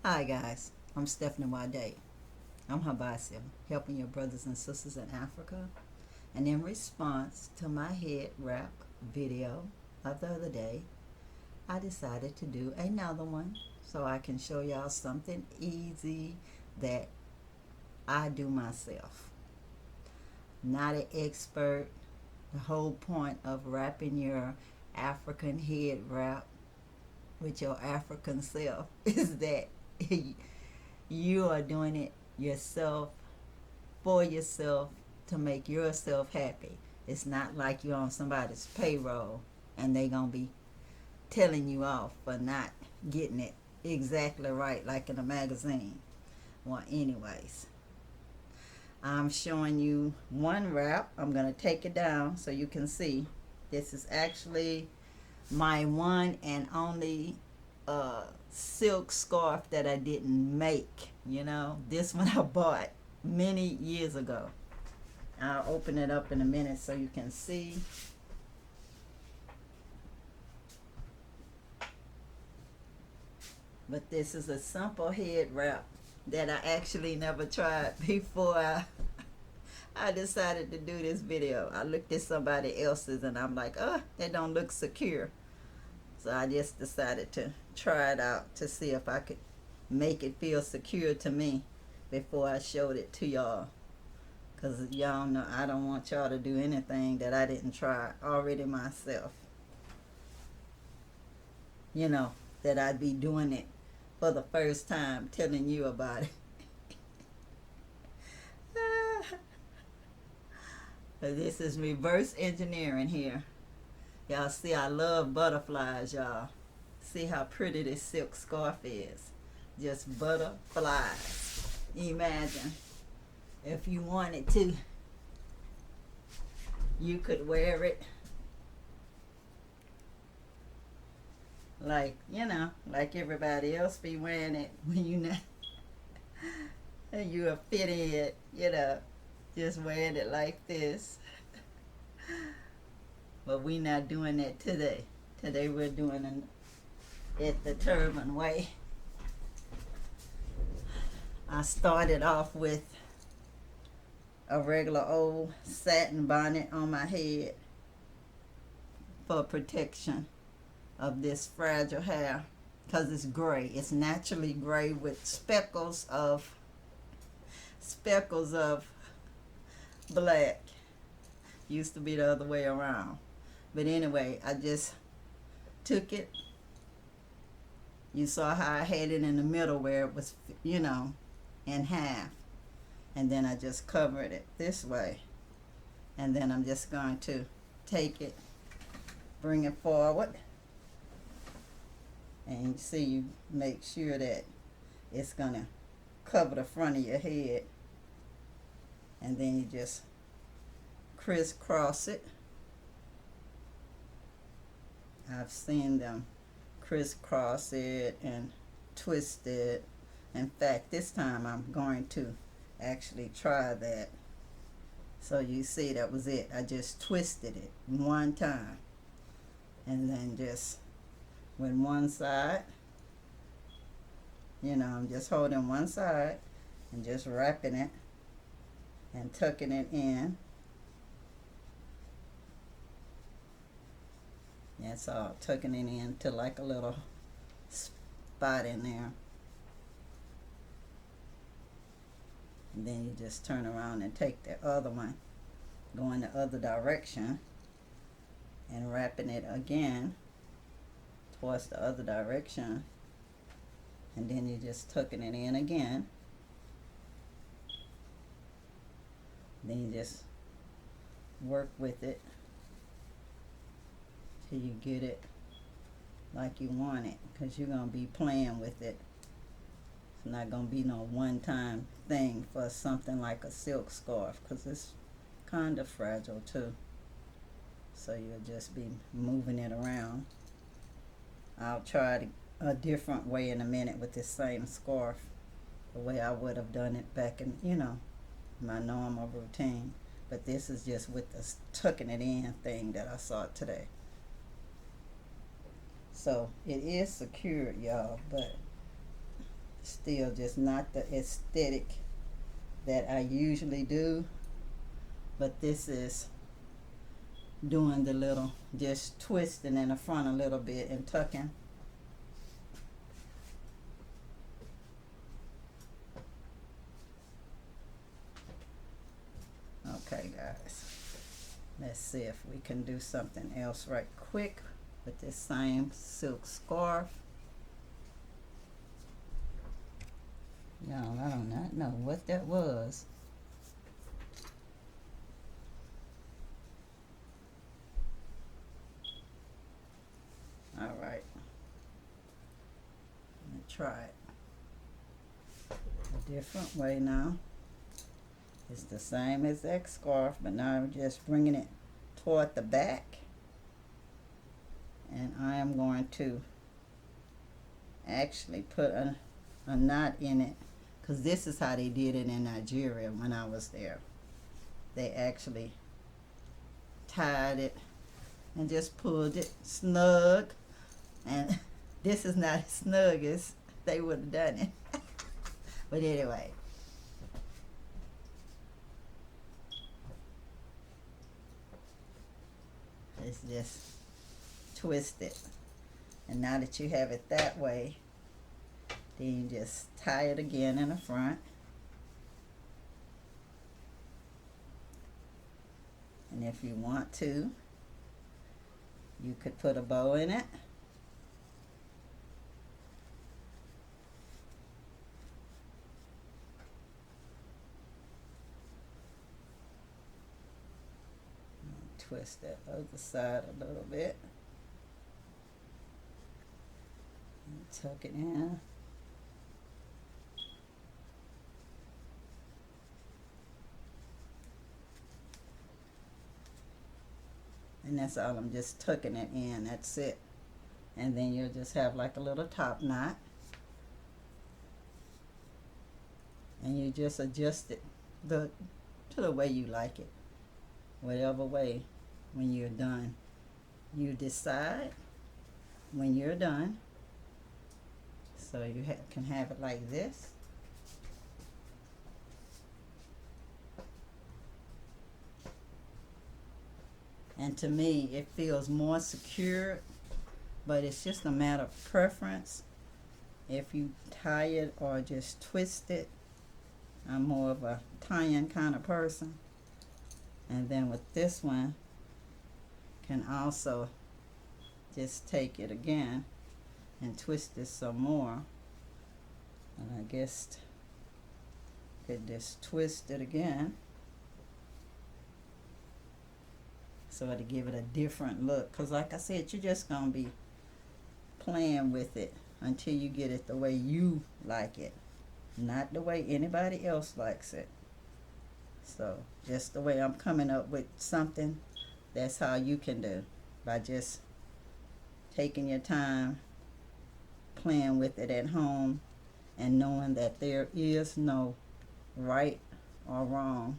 Hi guys, I'm SNwadiei. I'm Habasya, helping your brothers and sisters in Africa. And in response to my head wrap video of the other day, I decided to do another one so I can show y'all something easy that I do myself. Not an expert. The whole point of wrapping your African head wrap with your African self is that you are doing it yourself for yourself to make yourself happy. It's not like you're on somebody's payroll and they gonna be telling you off for not getting it exactly right like in a magazine. Well, anyways, I'm showing you one wrap. I'm gonna take it down so you can see. This is actually my one and only silk scarf that I didn't make. This one I bought many years ago. I'll open it up in a minute so you can see. But this is a simple head wrap that I actually never tried before I decided to do this video. I looked at somebody else's and I'm like, oh, that don't look secure. So I just decided to try it out to see if I could make it feel secure to me before I showed it to y'all. Because y'all know I don't want y'all to do anything that I didn't try already myself. That I'd be doing it for the first time, telling you about it. This is reverse engineering here. Y'all see I love butterflies, y'all. See how pretty this silk scarf is. Just butterflies. Imagine if you wanted to, you could wear it like everybody else be wearing it when you are fitting it, just wearing it like this. But we not doing that today. Today we're doing it the turban way. I started off with a regular old satin bonnet on my head for protection of this fragile hair, because it's gray. It's naturally gray with speckles of black. Used to be the other way around. But anyway, I just took it. You saw how I had it in the middle where it was, in half. And then I just covered it this way. And then I'm just going to take it, bring it forward. And you see, you make sure that it's going to cover the front of your head. And then you just crisscross it. I've seen them crisscross it and twist it. In fact, this time I'm going to actually try that. So you see, that was it. I just twisted it one time. And then just with one side, I'm just holding one side and just wrapping it and tucking it in. That's all, tucking it into like a little spot in there. And then you just turn around and take the other one, going the other direction, and wrapping it again towards the other direction. And then you're just tucking it in again. Then you just work with it till you get it like you want it, because you're going to be playing with it. It's not going to be no one-time thing for something like a silk scarf, because it's kind of fragile too. So you'll just be moving it around. I'll try a different way in a minute with this same scarf, the way I would have done it back in, my normal routine. But this is just with the tucking it in thing that I saw today. So it is secured, y'all, but Still just not the aesthetic that I usually do, but this is doing the little, just twisting in the front a little bit and tucking. Okay, guys, let's see if we can do something else right quick with this same silk scarf. Y'all, I do not know what that was. All right, let me try it a different way now. It's the same as that scarf, but now I'm just bringing it toward the back. And I am going to actually put a knot in it, because this is how they did it in Nigeria when I was there. They actually tied it and just pulled it snug. And this is not as snug as they would have done it. But anyway. It's just twist it. And now that you have it that way, then you just tie it again in the front. And if you want to, you could put a bow in it. Twist that other side a little bit. And tuck it in. And that's all. I'm just tucking it in. That's it. And then you'll just have like a little top knot. And you just adjust it to the way you like it. Whatever way. When you're done, you decide when you're done. So you can have it like this. And to me, it feels more secure, but it's just a matter of preference. If you tie it or just twist it, I'm more of a tying kind of person. And then with this one, can also just take it again and twist it some more. And I guess could just twist it again, so to give it a different look. Because like I said, you're just going to be playing with it until you get it the way you like it, not the way anybody else likes it. So just the way I'm coming up with something, that's how you can do, by just taking your time, playing with it at home, and knowing that there is no right or wrong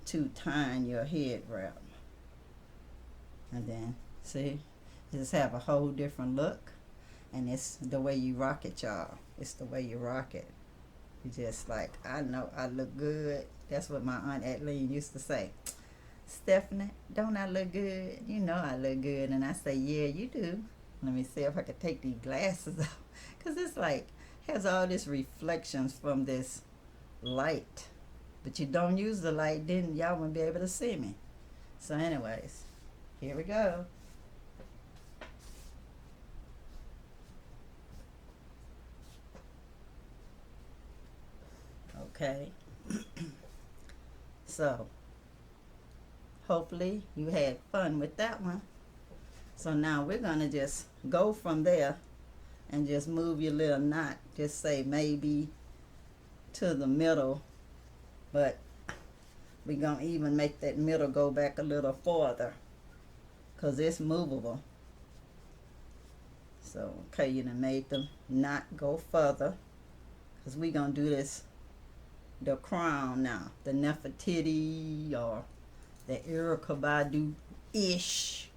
to tying your head wrap. And then, see, just have a whole different look. And it's the way you rock it, y'all. It's the way you rock it. You just like, I know I look good. That's what my Aunt Adeline used to say. Stephanie, don't I look good? You know I look good. And I say, yeah, you do. Let me see if I could take these glasses off. Because it's like, has all this reflections from this light. But you don't use the light, then y'all won't be able to see me. So anyways, here we go. Okay. So hopefully you had fun with that one. So now we're going to just go from there and just move your little knot. Just say maybe to the middle, but we're going to even make that middle go back a little farther because it's movable. So, okay, you done made the knot go further because we're going to do this, the crown now, the Nefertiti or the Erykah Badu-ish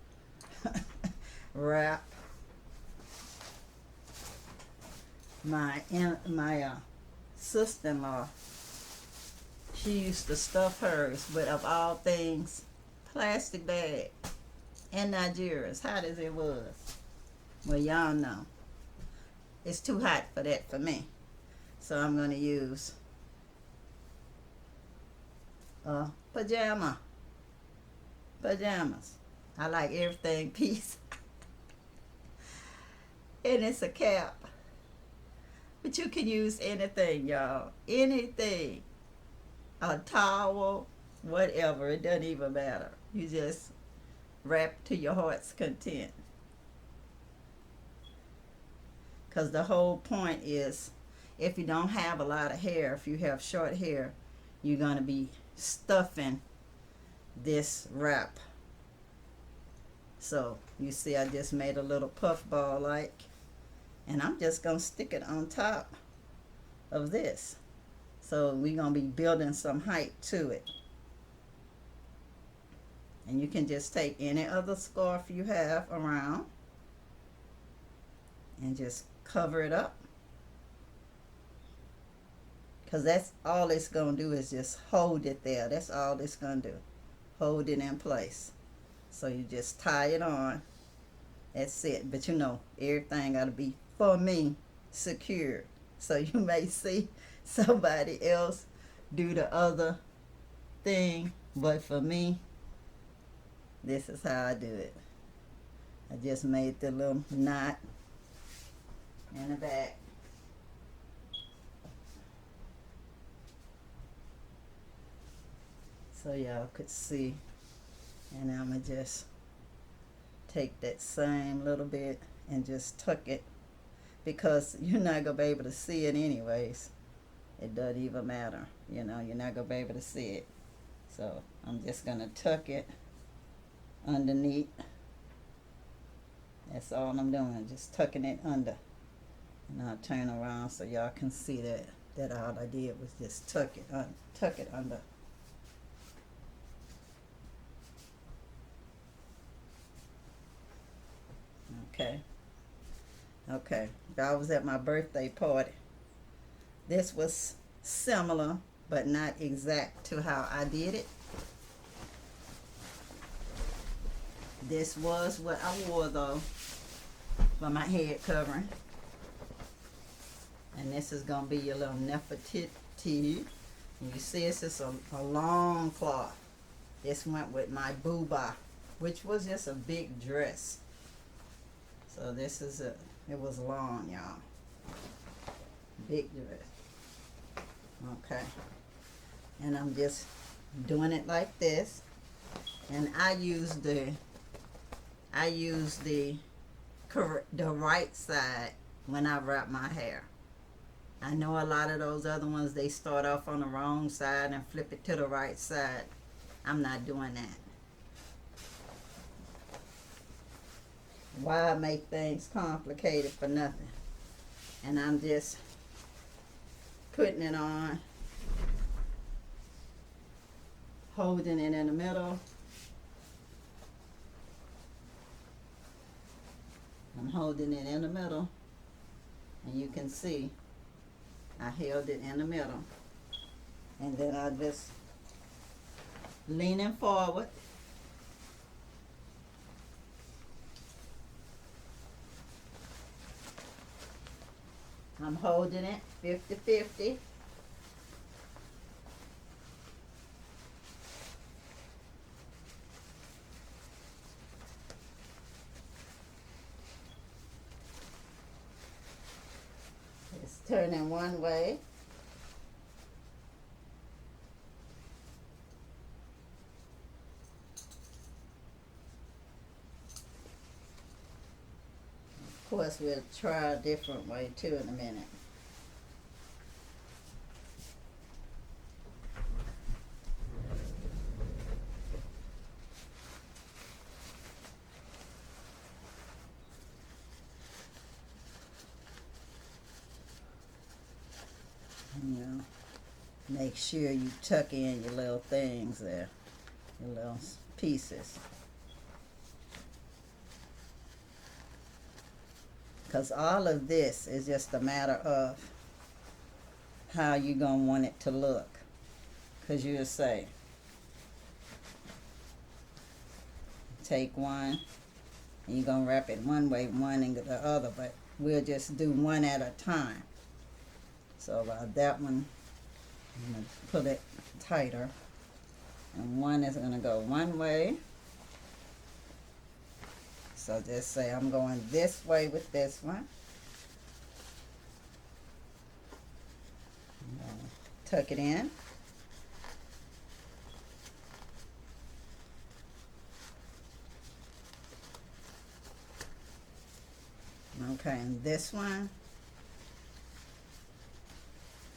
wrap. My sister-in-law, she used to stuff hers, but of all things, plastic bag in Nigeria, as hot as it was. Well, y'all know it's too hot for that for me, so I'm gonna use pajamas. I like everything piece, and it's a cap. But you can use anything, y'all. Anything. A towel, whatever. It doesn't even matter. You just wrap to your heart's content. Because the whole point is, if you don't have a lot of hair, if you have short hair, you're going to be stuffing this wrap. So, you see I just made a little puff ball like, and I'm just going to stick it on top of this. So we're going to be building some height to it. And you can just take any other scarf you have around and just cover it up. Because that's all it's going to do is just hold it there. That's all it's going to do. Hold it in place. So you just tie it on. That's it. But you know, everything got to be, for me, secure. So you may see somebody else do the other thing, but for me, this is how I do it. I just made the little knot in the back. So y'all could see. And I'm going to just take that same little bit and just tuck it, because you're not going to be able to see it anyways. It doesn't even matter. You know, you're not going to be able to see it. So I'm just going to tuck it underneath. That's all I'm doing, just tucking it under. And I'll turn around so y'all can see that all I did was just tuck it under. Okay. I was at my birthday party. This was similar, but not exact to how I did it. This was what I wore though for my head covering. And this is going to be your little Nefertiti. And you see it's just a long cloth. This went with my booba, which was just a big dress. So this is it was long, y'all. Big dress. Okay. And I'm just doing it like this. And I use the right side when I wrap my hair. I know a lot of those other ones, they start off on the wrong side and flip it to the right side. I'm not doing that. Why make things complicated for nothing? And I'm just putting it on, holding it in the middle. I'm holding it in the middle, and you can see I held it in the middle, and then I just leaning forward. I'm holding it 50-50. It's turning one way. Of course, we'll try a different way too in a minute. And you make sure you tuck in your little things there, your little pieces. Because all of this is just a matter of how you going to want it to look. Because you'll say, take one, and you're going to wrap it one way, one and the other, but we'll just do one at a time. So that one, I'm going to pull it tighter, and one is going to go one way. So just say I'm going this way with this one. Tuck it in. Okay, and this one,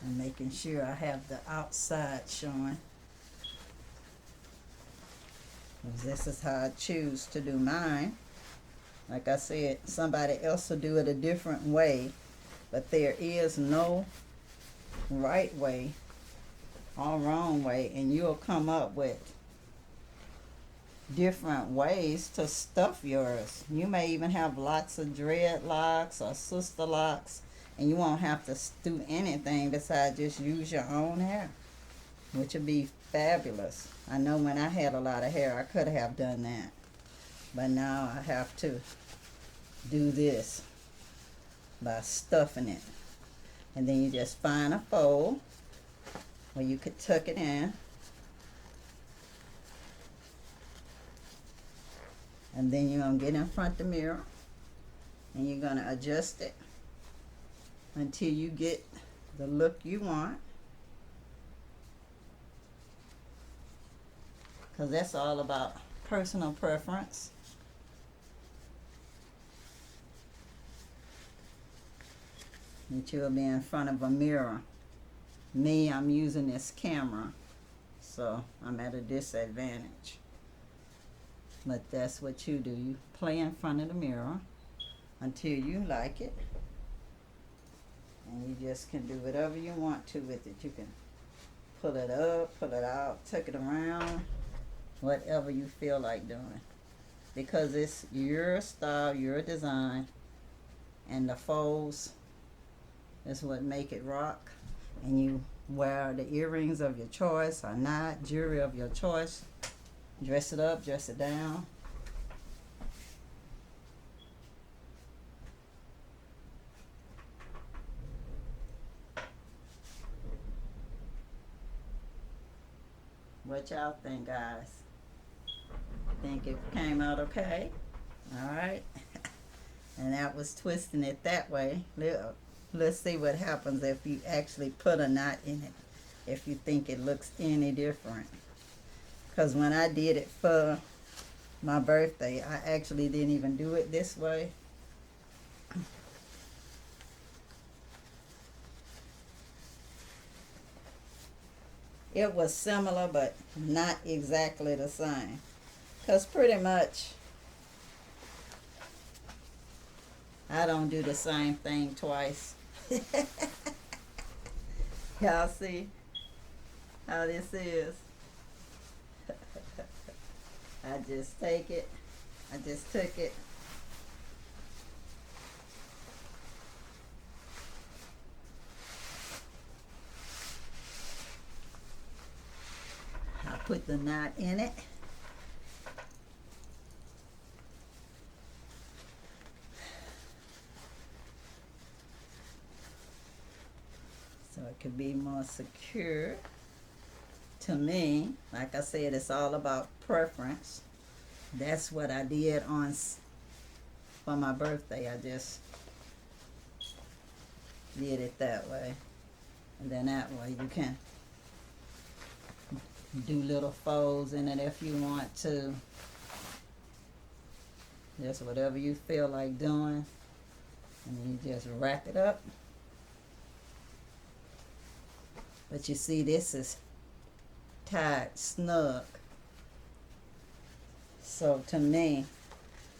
I'm making sure I have the outside showing. This is how I choose to do mine. Like I said, somebody else will do it a different way, but there is no right way or wrong way, and you'll come up with different ways to stuff yours. You may even have lots of dreadlocks or sister locks, and you won't have to do anything besides just use your own hair, which would be fabulous. I know when I had a lot of hair, I could have done that, but now I have to do this by stuffing it. And then you just find a fold where you could tuck it in. And then you're going to get in front of the mirror and you're going to adjust it until you get the look you want. Because that's all about personal preference. That you'll be in front of a mirror. Me, I'm using this camera, so I'm at a disadvantage. But that's what you do. You play in front of the mirror until you like it. And you just can do whatever you want to with it. You can pull it up, pull it out, tuck it around, whatever you feel like doing. Because it's your style, your design, and the folds is what make it rock. And you wear the earrings of your choice or not, jewelry of your choice. Dress it up, dress it down. What y'all think, guys? Think it came out okay? All right. And that was twisting it that way. Let's see what happens if you actually put a knot in it, if you think it looks any different. Because when I did it for my birthday, I actually didn't even do it this way. It was similar, but not exactly the same. Because pretty much, I don't do the same thing twice. Y'all see how this is? I just take it. I just took it. I put the knot in it. So it could be more secure. To me, like I said, it's all about preference. That's what I did for my birthday. I just did it that way. And then that way you can do little folds in it if you want to. Just whatever you feel like doing. And you just wrap it up. But you see, this is tied snug. So to me,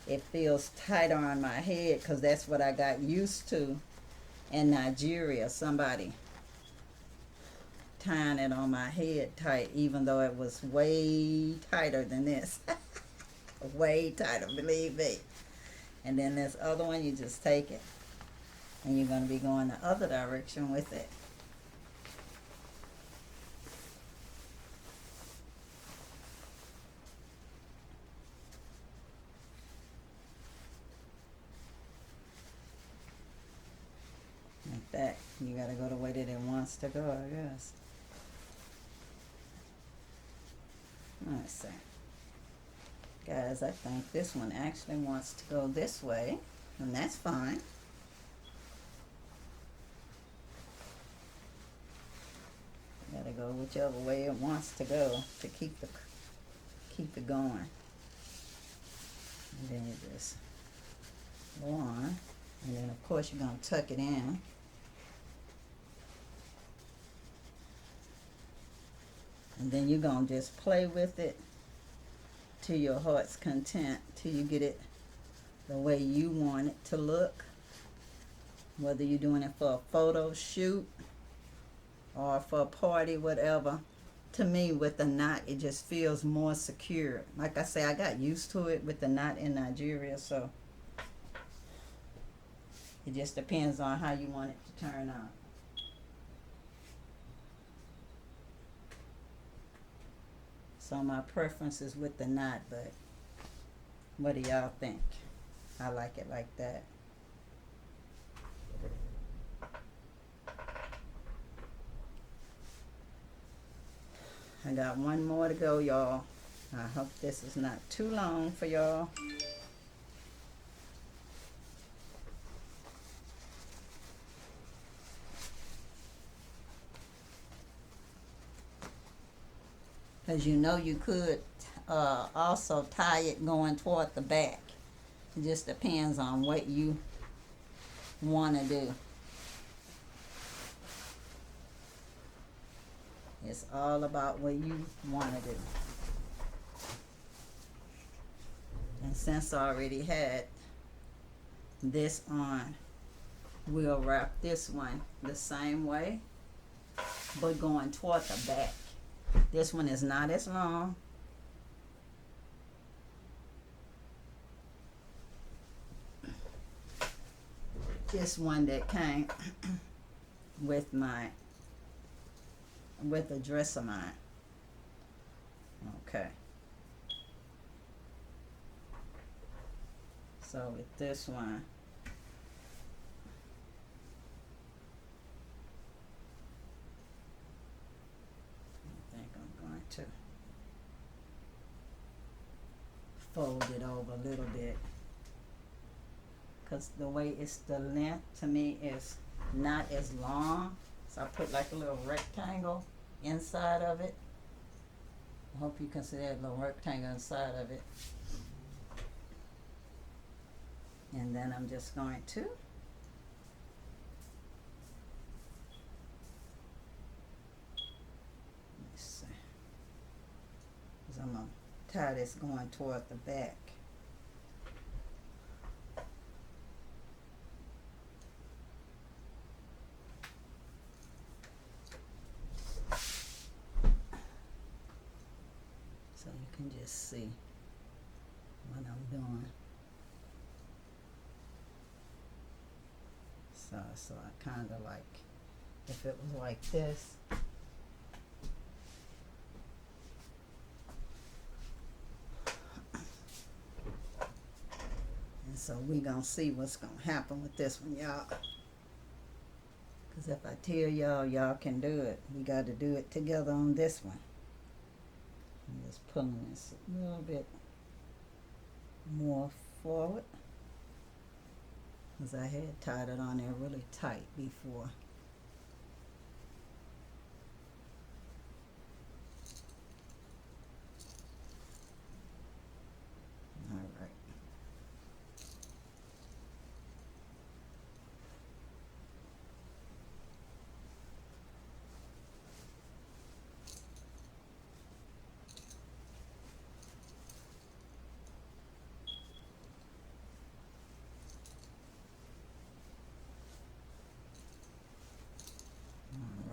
it feels tighter on my head because that's what I got used to in Nigeria. Somebody tying it on my head tight, even though it was way tighter than this. Way tighter, believe me. And then this other one, you just take it And you're going to be going the other direction with it. Like that. You got to go the way that it wants to go, I guess. Let's see. Guys, I think this one actually wants to go this way, and that's fine. Gotta go whichever way it wants to go to keep it going. And then you just go on, and then of course you're gonna tuck it in. And then you're gonna just play with it to your heart's content till you get it the way you want it to look. Whether you're doing it for a photo shoot or for a party, whatever. To me, with the knot, it just feels more secure. Like I say, I got used to it with the knot in Nigeria, so it just depends on how you want it to turn out. So my preference is with the knot, but what do y'all think? I like it like that. I got one more to go, y'all. I hope this is not too long for y'all. Because you know you could also tie it going toward the back. It just depends on what you want to do. It's all about what you want to do. And since I already had this on, we'll wrap this one the same way, but going toward the back. This one is not as long. This one that came with a dress of mine. Okay. So with this one, I think I'm going to fold it over a little bit, because the way it's the length to me is not as long. So I put like a little rectangle inside of it. I hope you can see that little rectangle inside of it. And then I'm just going to let's see, because I'm going to tie this going toward the back. So you can just see what I'm doing. So I kind of like, if it was like this, and so we gonna see what's gonna happen with this one, y'all. Because if I tell y'all, y'all can do it. We got to do it together on this one. I'm just pulling this a little bit more forward, because I had tied it on there really tight before. All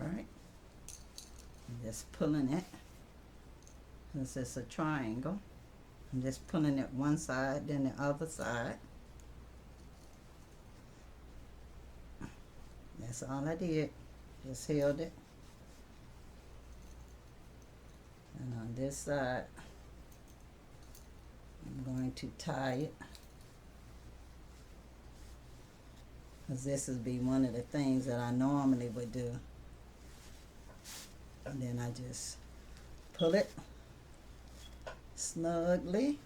right. Just pulling it, since it's a triangle. I'm just pulling it one side, then the other side. And That's all I did. Just held it. And on this side, I'm going to tie it. Because this would be one of the things that I normally would do. And then I just pull it snugly.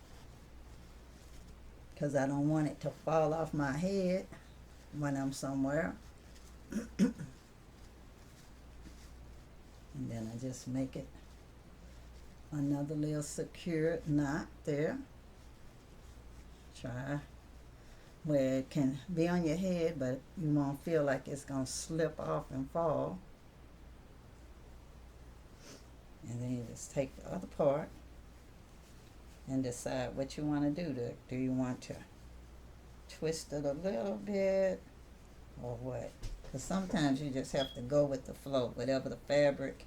Because I don't want it to fall off my head when I'm somewhere. And then I just make it another little secure knot there. Try where it can be on your head, but you won't feel like it's going to slip off and fall. And then you just take the other part and decide what you want to do. Do you want to twist it a little bit or what? Because sometimes you just have to go with the flow. Whatever the fabric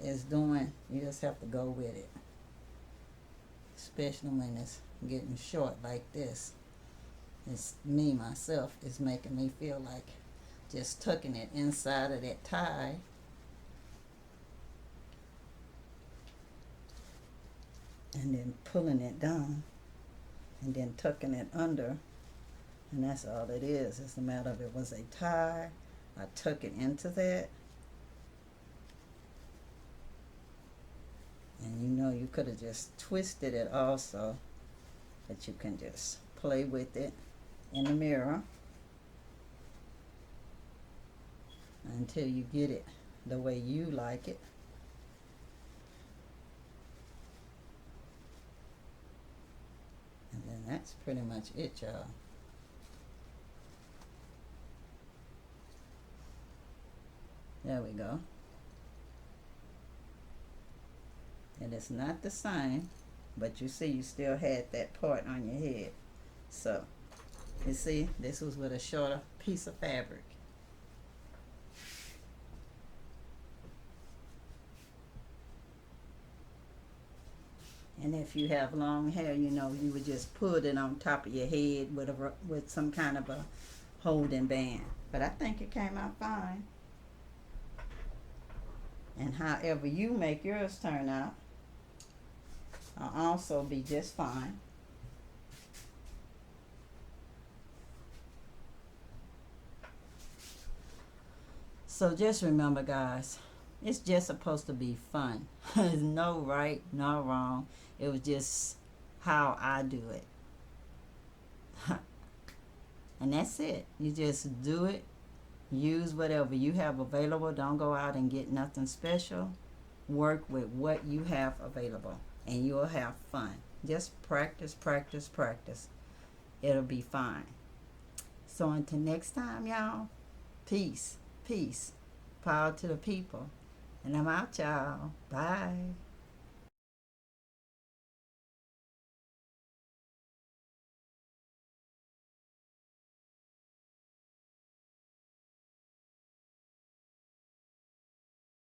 is doing, you just have to go with it. Especially when it's getting short like this. It's me, myself, is making me feel like just tucking it inside of that tie. And then pulling it down. And then tucking it under. And that's all it is. It's a matter of it was a tie. I tuck it into that. And you know you could have just twisted it also. But you can just play with it in the mirror until you get it the way you like it. And then that's pretty much it, y'all. There we go. And it's not the same, but you see you still had that part on your head. So, you see, this was with a shorter piece of fabric. And if you have long hair, you know, you would just put it on top of your head with some kind of a holding band. But I think it came out fine. And however you make yours turn out, will also be just fine. So just remember, guys, it's just supposed to be fun. There's no right, no wrong. It was just how I do it. And that's it. You just do it. Use whatever you have available. Don't go out and get nothing special. Work with what you have available, and you'll have fun. Just practice, practice, practice. It'll be fine. So until next time, y'all, peace, peace, power to the people. And I'm out, y'all. Bye.